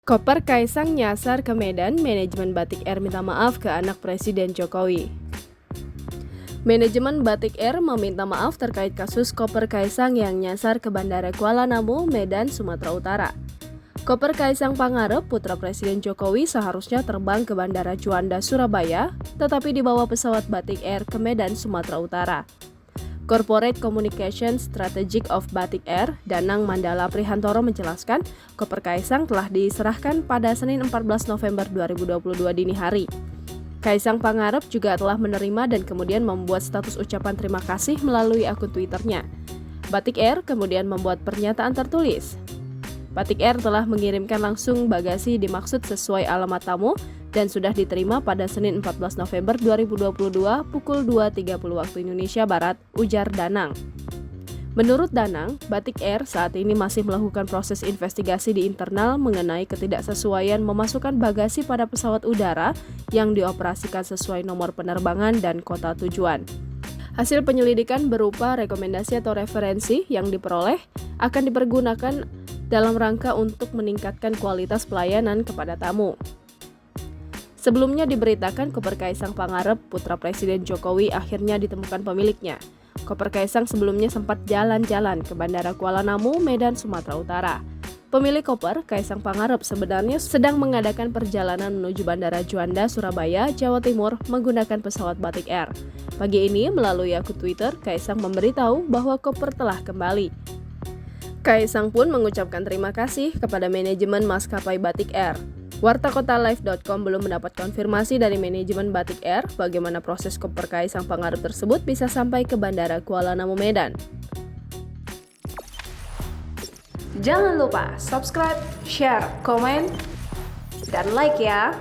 Koper Kaisang nyasar ke Medan, manajemen Batik Air minta maaf ke anak Presiden Jokowi. Manajemen Batik Air meminta maaf terkait kasus koper Kaisang yang nyasar ke Bandara Kuala Namu, Medan, Sumatera Utara. Koper Kaisang Pangarep, putra Presiden Jokowi, seharusnya terbang ke Bandara Juanda, Surabaya, tetapi dibawa pesawat Batik Air ke Medan, Sumatera Utara. Corporate Communication Strategic of Batik Air, Danang Mandala Prihantoro menjelaskan, koper Kaisang telah diserahkan pada Senin 14 November 2022 dini hari. Kaisang Pangarep juga telah menerima dan kemudian membuat status ucapan terima kasih melalui akun Twitternya. Batik Air kemudian membuat pernyataan tertulis. Batik Air telah mengirimkan langsung bagasi dimaksud sesuai alamat tamu dan sudah diterima pada Senin 14 November 2022 pukul 2.30 waktu Indonesia Barat, ujar Danang. Menurut Danang, Batik Air saat ini masih melakukan proses investigasi di internal mengenai ketidaksesuaian memasukkan bagasi pada pesawat udara yang dioperasikan sesuai nomor penerbangan dan kota tujuan. Hasil penyelidikan berupa rekomendasi atau referensi yang diperoleh akan dipergunakan dalam rangka untuk meningkatkan kualitas pelayanan kepada tamu. Sebelumnya diberitakan koper Kaisang Pangarep, putra Presiden Jokowi, akhirnya ditemukan pemiliknya. Koper Kaisang sebelumnya sempat jalan-jalan ke Bandara Kuala Namu, Medan, Sumatera Utara. Pemilik koper, Kaisang Pangarep, sebenarnya sedang mengadakan perjalanan menuju Bandara Juanda, Surabaya, Jawa Timur menggunakan pesawat Batik Air. Pagi ini, melalui akun Twitter, Kaisang memberitahu bahwa koper telah kembali. Kaisang pun mengucapkan terima kasih kepada manajemen maskapai Batik Air. Wartakotalive.com belum mendapat konfirmasi dari manajemen Batik Air bagaimana proses koper Kaisang Pangarep tersebut bisa sampai ke Bandara Kuala Namu, Medan. Jangan lupa subscribe, share, komen, dan like ya!